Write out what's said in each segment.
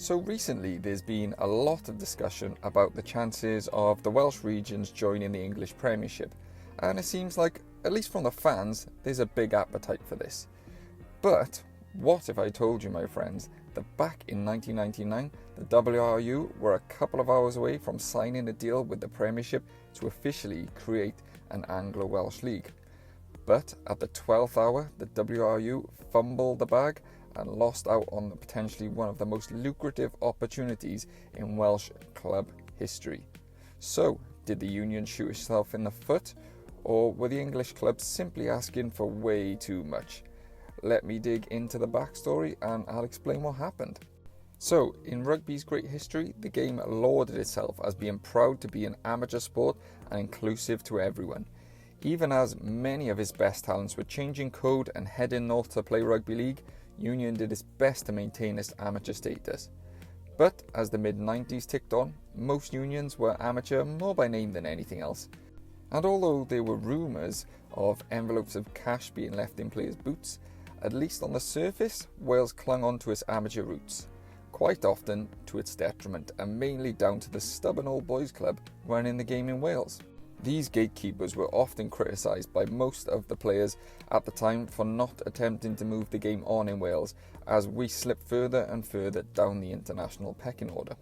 So recently there's been a lot of discussion about the chances of the Welsh regions joining the English Premiership, and it seems like, at least from the fans, there's a big appetite for this. But what if I told you, my friends, that back in 1999 the WRU were a couple of hours away from signing a deal with the Premiership to officially create an Anglo-Welsh league. But at the 12th hour, the WRU fumbled the bag and lost out on potentially one of the most lucrative opportunities in Welsh club history. So, did the union shoot itself in the foot, or were the English clubs simply asking for way too much? Let me dig into the backstory and I'll explain what happened. So, in rugby's great history, the game lauded itself as being proud to be an amateur sport and inclusive to everyone. Even as many of its best talents were changing code and heading north to play rugby league, Union did its best to maintain its amateur status. But as the mid-90s ticked on, most unions were amateur more by name than anything else. And although there were rumours of envelopes of cash being left in players' boots, at least on the surface, Wales clung on to its amateur roots, quite often to its detriment, and mainly down to the stubborn old boys club running the game in Wales. These gatekeepers were often criticised by most of the players at the time for not attempting to move the game on in Wales, as we slipped further and further down the international pecking order.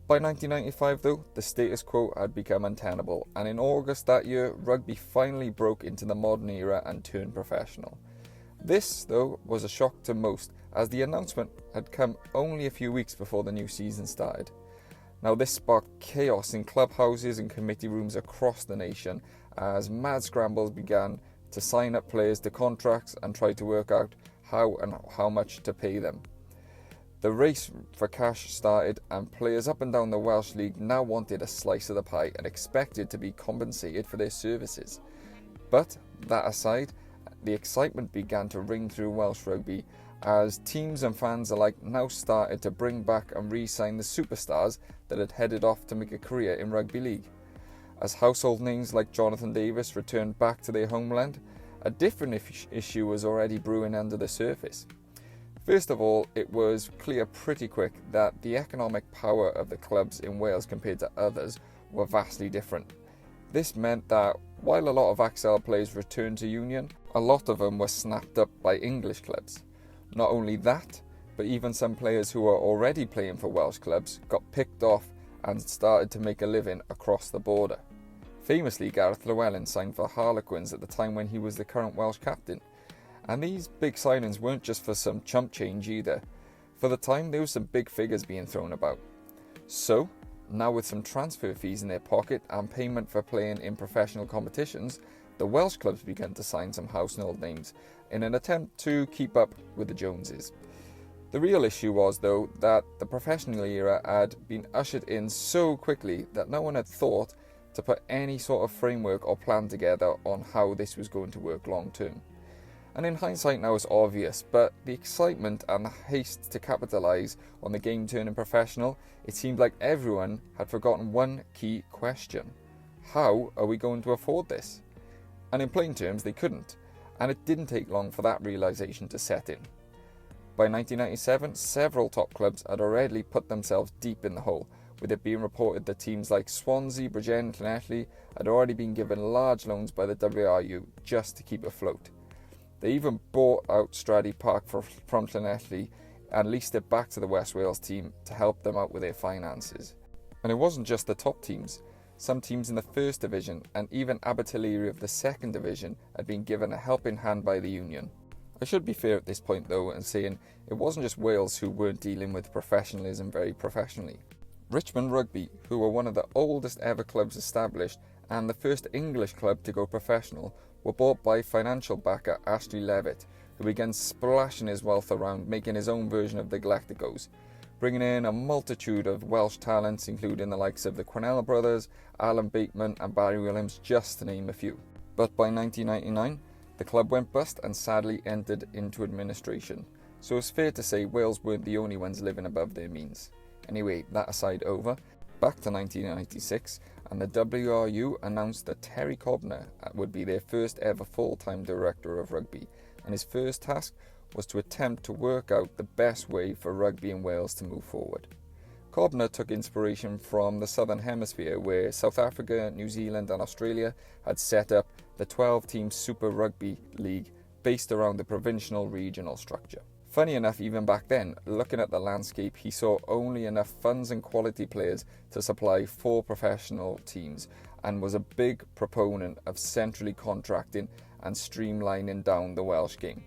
By 1995 though, the status quo had become untenable, and in August that year, rugby finally broke into the modern era and turned professional. This, though, was a shock to most, as the announcement had come only a few weeks before the new season started. Now, this sparked chaos in clubhouses and committee rooms across the nation as mad scrambles began to sign up players to contracts and try to work out how much to pay them. The race for cash started, and players up and down the Welsh League now wanted a slice of the pie and expected to be compensated for their services. But that aside, the excitement began to ring through Welsh rugby as teams and fans alike now started to bring back and re-sign the superstars that had headed off to make a career in rugby league. As household names like Jonathan Davis returned back to their homeland, a different issue was already brewing under the surface. First of all, it was clear pretty quick that the economic power of the clubs in Wales compared to others were vastly different. This meant that while a lot of Axel players returned to Union, a lot of them were snapped up by English clubs. Not only that, but even some players who were already playing for Welsh clubs got picked off and started to make a living across the border. Famously, Gareth Llewellyn signed for Harlequins at the time when he was the current Welsh captain. And these big signings weren't just for some chump change either. For the time, there were some big figures being thrown about. So, now with some transfer fees in their pocket and payment for playing in professional competitions, the Welsh clubs began to sign some household names in an attempt to keep up with the Joneses. The real issue was, though, that the professional era had been ushered in so quickly that no one had thought to put any sort of framework or plan together on how this was going to work long term. And in hindsight now it's obvious, but the excitement and the haste to capitalise on the game turning professional, it seemed like everyone had forgotten one key question. How are we going to afford this? And in plain terms, they couldn't, and it didn't take long for that realisation to set in. By 1997, several top clubs had already put themselves deep in the hole, with it being reported that teams like Swansea, Bridgend and Llanelli had already been given large loans by the WRU just to keep afloat. They even bought out Stradey Park from Llanelli and leased it back to the West Wales team to help them out with their finances. And it wasn't just the top teams. Some teams in the First Division and even Abertillery of the Second Division had been given a helping hand by the union. I should be fair at this point though and saying it wasn't just Wales who weren't dealing with professionalism very professionally. Richmond Rugby, who were one of the oldest ever clubs established and the first English club to go professional, were bought by financial backer Ashley Levitt, who began splashing his wealth around making his own version of the Galacticos, bringing in a multitude of Welsh talents including the likes of the Quennell brothers, Alan Bateman and Barry Williams, just to name a few. But by 1999, the club went bust and sadly entered into administration, so it's fair to say Wales weren't the only ones living above their means. Anyway, that aside over, back to 1996, and the WRU announced that Terry Cobner would be their first ever full-time director of rugby, and his first task was to attempt to work out the best way for rugby in Wales to move forward. Cobner took inspiration from the Southern Hemisphere, where South Africa, New Zealand and Australia had set up the 12-team Super Rugby League based around the provincial regional structure. Funny enough, even back then, looking at the landscape, he saw only enough funds and quality players to supply 4 professional teams, and was a big proponent of centrally contracting and streamlining down the Welsh game.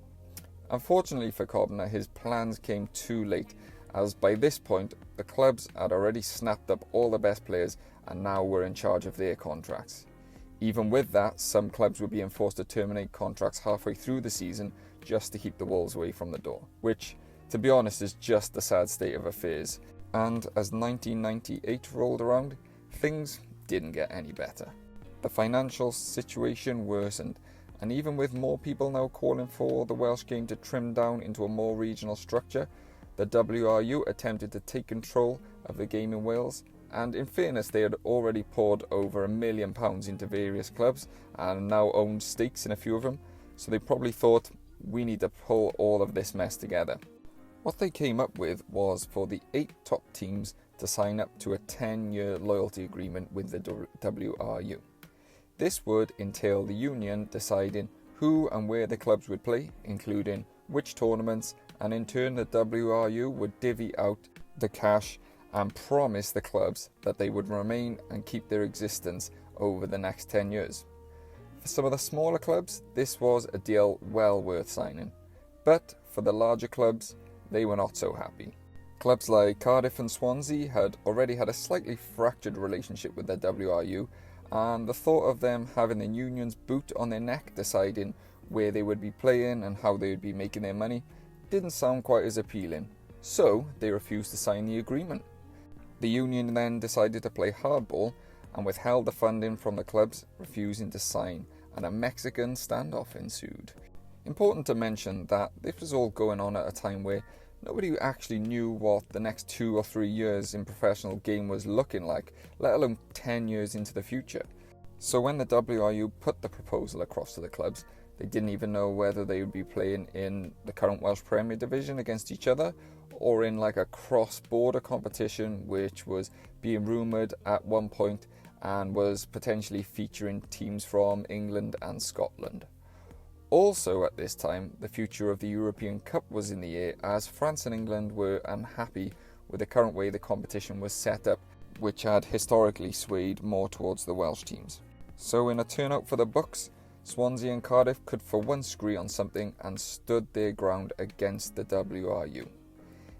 Unfortunately for Cobner, his plans came too late, as by this point the clubs had already snapped up all the best players and now were in charge of their contracts. Even with that, some clubs were being forced to terminate contracts halfway through the season just to keep the Wolves away from the door, which, to be honest, is just the sad state of affairs. And as 1998 rolled around, things didn't get any better. The financial situation worsened, and even with more people now calling for the Welsh game to trim down into a more regional structure, the WRU attempted to take control of the game in Wales, and in fairness, they had already poured over £1 million into various clubs and now owned stakes in a few of them, so they probably thought, we need to pull all of this mess together. What they came up with was for the 8 top teams to sign up to a 10-year loyalty agreement with the WRU. This would entail the union deciding who and where the clubs would play, including which tournaments, and in turn the WRU would divvy out the cash and promise the clubs that they would remain and keep their existence over the next 10 years. For some of the smaller clubs, this was a deal well worth signing, but for the larger clubs, they were not so happy. Clubs like Cardiff and Swansea had already had a slightly fractured relationship with the WRU, and the thought of them having the union's boot on their neck deciding where they would be playing and how they would be making their money didn't sound quite as appealing, so they refused to sign the agreement. The union then decided to play hardball and withheld the funding from the clubs, refusing to sign, and a Mexican standoff ensued. Important to mention that this was all going on at a time where nobody actually knew what the next 2 or 3 years in professional game was looking like, let alone 10 years into the future. So when the WRU put the proposal across to the clubs, they didn't even know whether they would be playing in the current Welsh Premier Division against each other, or in like a cross-border competition which was being rumoured at one point and was potentially featuring teams from England and Scotland. Also at this time, the future of the European Cup was in the air, as France and England were unhappy with the current way the competition was set up, which had historically swayed more towards the Welsh teams. So in a turnout for the books, Swansea and Cardiff could for once agree on something and stood their ground against the WRU.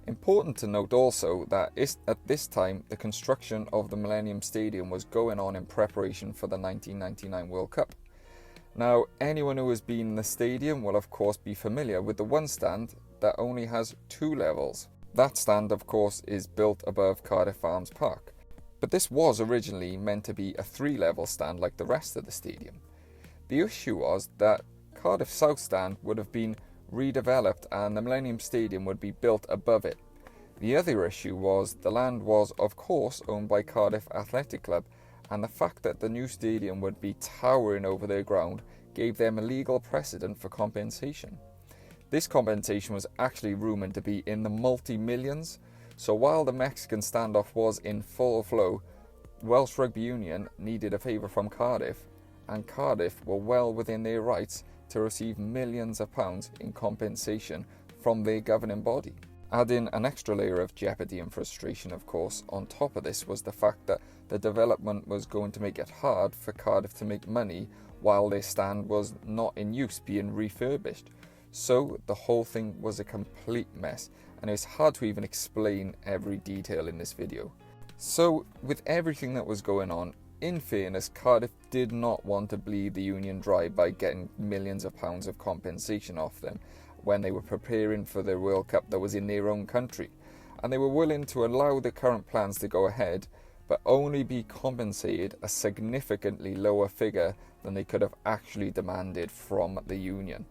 Important to note also that at this time the construction of the Millennium Stadium was going on in preparation for the 1999 World Cup. Now, anyone who has been in the stadium will of course be familiar with the one stand that only has 2 levels. That stand of course is built above Cardiff Arms Park, but this was originally meant to be a 3-level stand like the rest of the stadium. The issue was that Cardiff South Stand would have been redeveloped and the Millennium Stadium would be built above it. The other issue was the land was of course owned by Cardiff Athletic Club, and the fact that the new stadium would be towering over their ground gave them a legal precedent for compensation. This compensation was actually rumoured to be in the multi-millions, so while the Mexican standoff was in full flow, Welsh Rugby Union needed a favour from Cardiff, and Cardiff were well within their rights to receive millions of pounds in compensation from their governing body. Adding an extra layer of jeopardy and frustration, of course, on top of this was the fact that the development was going to make it hard for Cardiff to make money while their stand was not in use, being refurbished. So the whole thing was a complete mess, and it's hard to even explain every detail in this video. So with everything that was going on, in fairness, Cardiff did not want to bleed the union dry by getting millions of pounds of compensation off them when they were preparing for the World Cup that was in their own country, and they were willing to allow the current plans to go ahead, but only be compensated a significantly lower figure than they could have actually demanded from the union.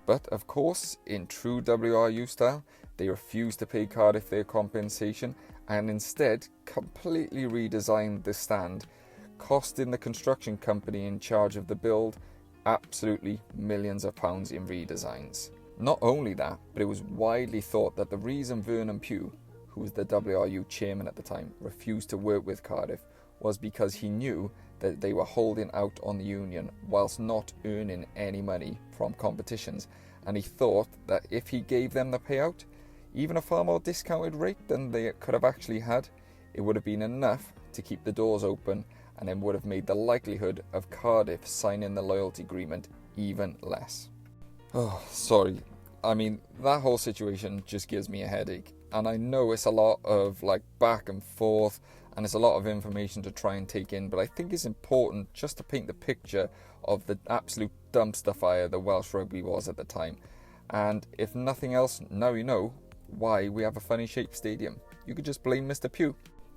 But of course, in true WRU style, they refused to pay Cardiff their compensation and instead completely redesigned the stand, costing the construction company in charge of the build absolutely millions of pounds in redesigns. Not only that, but it was widely thought that the reason Vernon Pugh, who was the WRU chairman at the time, refused to work with Cardiff was because he knew that they were holding out on the union whilst not earning any money from competitions, and he thought that if he gave them the payout, even a far more discounted rate than they could have actually had, it would have been enough to keep the doors open, and it would have made the likelihood of Cardiff signing the loyalty agreement even less. Oh, sorry. I mean, that whole situation just gives me a headache. And I know it's a lot of back and forth, and it's a lot of information to try and take in, but I think it's important just to paint the picture of the absolute dumpster fire the Welsh Rugby was at the time. And if nothing else, now you know why we have a funny shaped stadium. You could just blame Mr. Pugh.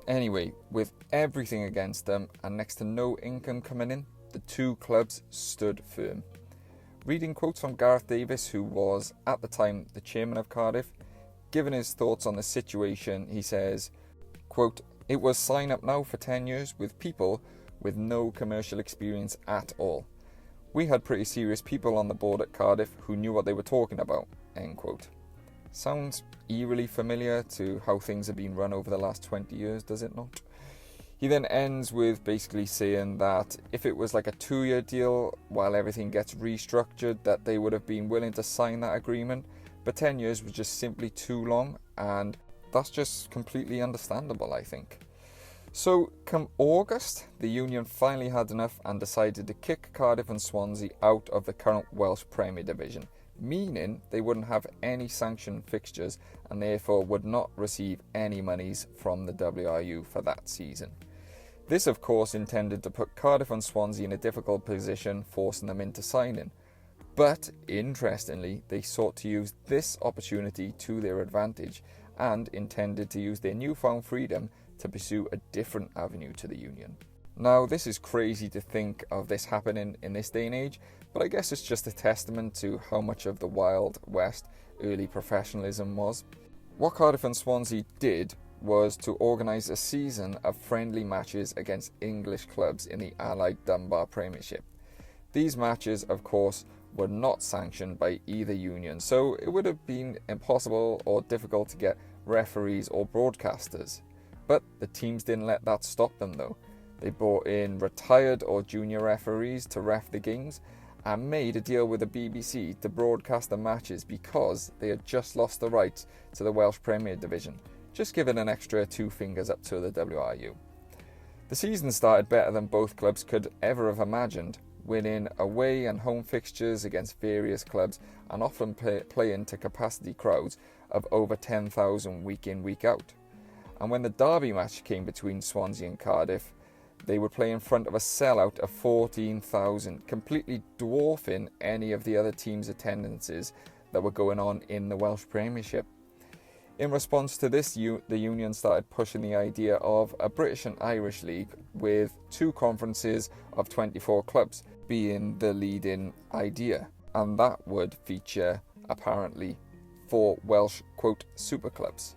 Anyway, with everything against them and next to no income coming in, the two clubs stood firm. Reading quotes from Gareth Davis, who was at the time the chairman of Cardiff, giving his thoughts on the situation, he says, quote, "It was sign up now for 10 years with people with no commercial experience at all. We had pretty serious people on the board at Cardiff who knew what they were talking about," end quote. Sounds eerily familiar to how things have been run over the last 20 years, does it not? He then ends with basically saying that if it was like a 2-year deal while everything gets restructured, that they would have been willing to sign that agreement, but 10 years was just simply too long, and that's just completely understandable, I think. So come August, the union finally had enough and decided to kick Cardiff and Swansea out of the current Welsh Premier Division, meaning they wouldn't have any sanctioned fixtures and therefore would not receive any monies from the WRU for that season. This of course intended to put Cardiff and Swansea in a difficult position, forcing them into signing. But interestingly, they sought to use this opportunity to their advantage and intended to use their newfound freedom to pursue a different avenue to the union. Now, this is crazy to think of this happening in this day and age, but I guess it's just a testament to how much of the Wild West early professionalism was. What Cardiff and Swansea did was to organise a season of friendly matches against English clubs in the Allied Premiership. These matches, of course, were not sanctioned by either union, so it would have been impossible or difficult to get referees or broadcasters. But the teams didn't let that stop them though. They brought in retired or junior referees to ref the games and made a deal with the BBC to broadcast the matches because they had just lost the rights to the Welsh Premier Division, just giving an extra 2 fingers up to the WRU. The season started better than both clubs could ever have imagined, winning away and home fixtures against various clubs and often playing to capacity crowds of over 10,000 week in, week out. And when the derby match came between Swansea and Cardiff, they would play in front of a sellout of 14,000, completely dwarfing any of the other teams' attendances that were going on in the Welsh Premiership. In response to this, the union started pushing the idea of a British and Irish league with 2 conferences of 24 clubs being the leading idea, and that would feature apparently 4 Welsh, quote, super clubs.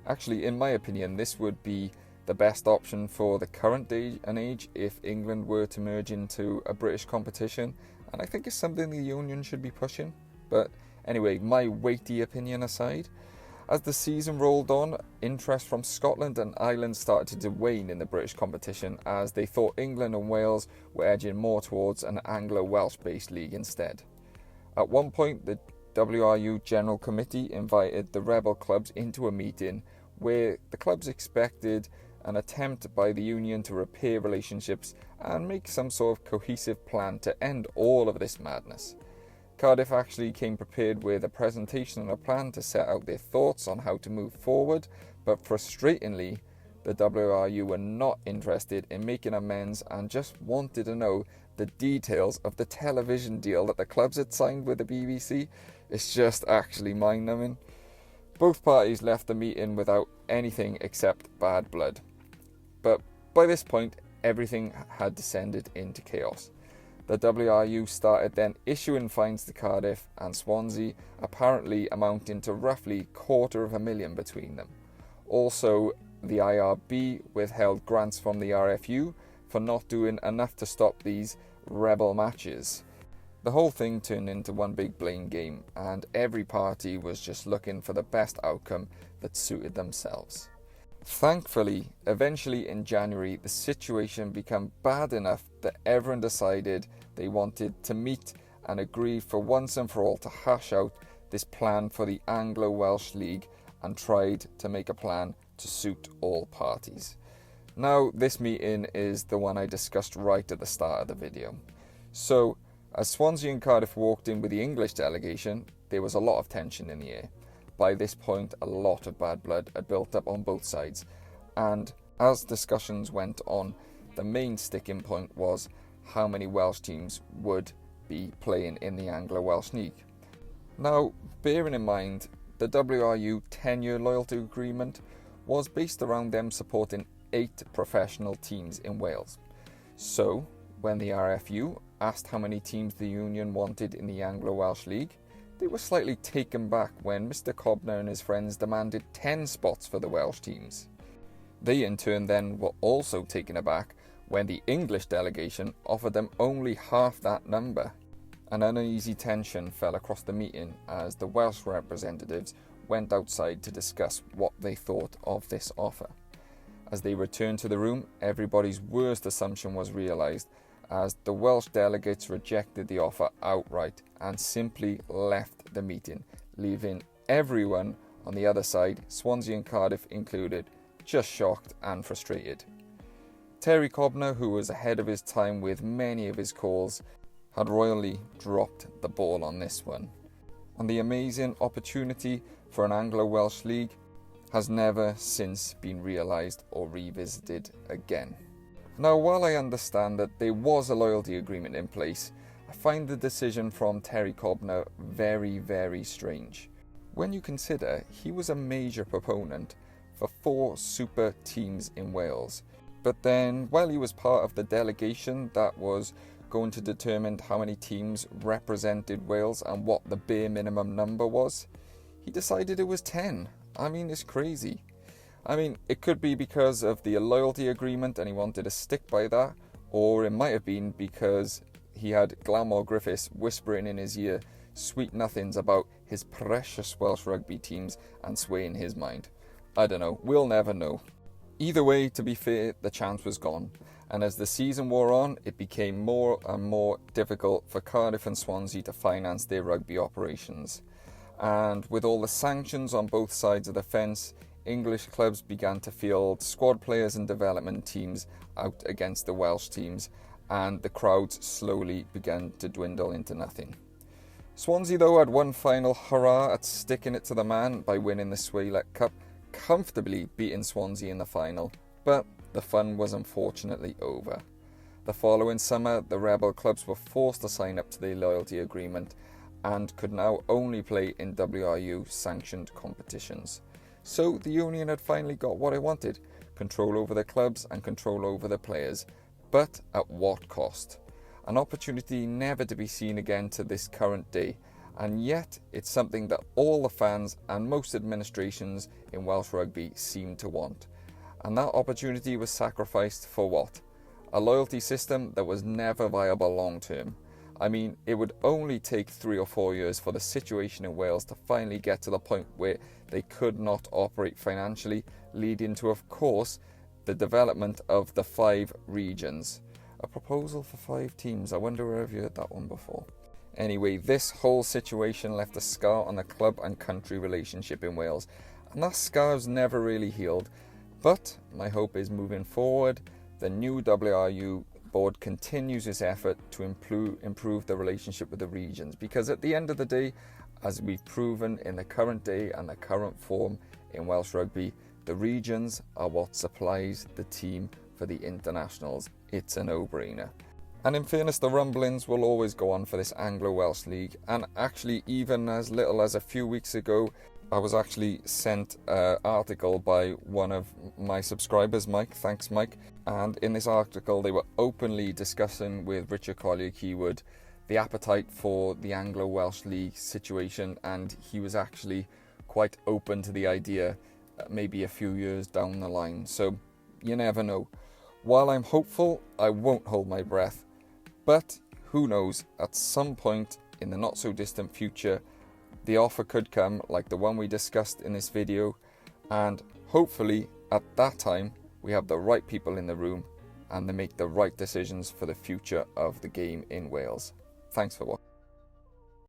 Actually, in my opinion, this would be the best option for the current day and age if England were to merge into a British competition, and I think it's something the union should be pushing. But anyway, my weighty opinion aside, as the season rolled on, interest from Scotland and Ireland started to wane in the British competition as they thought England and Wales were edging more towards an Anglo-Welsh based league instead. At one point, the WRU General Committee invited the rebel clubs into a meeting where the clubs expected an attempt by the union to repair relationships and make some sort of cohesive plan to end all of this madness. Cardiff actually came prepared with a presentation and a plan to set out their thoughts on how to move forward, but frustratingly, the WRU were not interested in making amends and just wanted to know the details of the television deal that the clubs had signed with the BBC. It's just actually mind-numbing. Both parties left the meeting without anything except bad blood. But by this point, everything had descended into chaos. The WRU started then issuing fines to Cardiff and Swansea, apparently amounting to roughly $250,000 between them. Also, the IRB withheld grants from the RFU for not doing enough to stop these rebel matches. The whole thing turned into one big blame game, and every party was just looking for the best outcome that suited themselves. Thankfully, eventually in January, the situation became bad enough that everyone decided they wanted to meet and agree for once and for all to hash out this plan for the Anglo-Welsh League and tried to make a plan to suit all parties. Now, this meeting is the one I discussed right at the start of the video. So, as Swansea and Cardiff walked in with the English delegation, there was a lot of tension in the air. By this point, a lot of bad blood had built up on both sides, and as discussions went on, the main sticking point was how many Welsh teams would be playing in the Anglo-Welsh League. Now, bearing in mind, the WRU 10-year loyalty agreement was based around them supporting 8 professional teams in Wales. So, when the RFU asked how many teams the union wanted in the Anglo-Welsh League, they were slightly taken back when Mr. Cobner and his friends demanded 10 spots for the Welsh teams. They in turn then were also taken aback when the English delegation offered them only half that number. An uneasy tension fell across the meeting as the Welsh representatives went outside to discuss what they thought of this offer. As they returned to the room, everybody's worst assumption was realised, as the Welsh delegates rejected the offer outright and simply left the meeting, leaving everyone on the other side, Swansea and Cardiff included, just shocked and frustrated. Terry Cobner, who was ahead of his time with many of his calls, had royally dropped the ball on this one. And the amazing opportunity for an Anglo-Welsh League has never since been realised or revisited again. Now, while I understand that there was a loyalty agreement in place, I find the decision from Terry Cobner very, very strange. When you consider he was a major proponent for 4 super teams in Wales, but then while he was part of the delegation that was going to determine how many teams represented Wales and what the bare minimum number was, he decided it was 10. I mean, it's crazy. I mean, it could be because of the loyalty agreement and he wanted to stick by that, or it might have been because he had Glamor Griffiths whispering in his ear sweet nothings about his precious Welsh rugby teams and swaying his mind. I don't know, we'll never know. Either way, to be fair, the chance was gone, and as the season wore on, it became more and more difficult for Cardiff and Swansea to finance their rugby operations. And with all the sanctions on both sides of the fence, English clubs began to field squad players and development teams out against the Welsh teams, and the crowds slowly began to dwindle into nothing. Swansea, though, had one final hurrah at sticking it to the man by winning the Swaylet Cup, comfortably beating Swansea in the final, but the fun was unfortunately over. The following summer, the rebel clubs were forced to sign up to the loyalty agreement and could now only play in WRU sanctioned competitions. So the union had finally got what it wanted, control over the clubs and control over the players, but at what cost? An opportunity never to be seen again to this current day, and yet it's something that all the fans and most administrations in Welsh Rugby seem to want. And that opportunity was sacrificed for what? A loyalty system that was never viable long term. I mean, it would only take 3 or 4 years for the situation in Wales to finally get to the point where they could not operate financially, leading to, of course, the development of the 5 regions. A proposal for 5 teams, I wonder where I've heard that one before. Anyway, this whole situation left a scar on the club and country relationship in Wales, and that scar's never really healed. But my hope is moving forward, the new WRU board continues its effort to improve the relationship with the regions, because at the end of the day, as we've proven in the current day and the current form in Welsh Rugby, the regions are what supplies the team for the internationals. It's a no-brainer. And in fairness, the rumblings will always go on for this Anglo-Welsh League, and actually even as little as a few weeks ago, I was actually sent an article by one of my subscribers, Mike. Thanks, Mike. And in this article, they were openly discussing with Richard Collier-Keywood the appetite for the Anglo-Welsh League situation, and he was actually quite open to the idea maybe a few years down the line. So you never know. While I'm hopeful, I won't hold my breath. But who knows, at some point in the not so distant future, the offer could come like the one we discussed in this video, and hopefully at that time we have the right people in the room and they make the right decisions for the future of the game in Wales. Thanks for watching.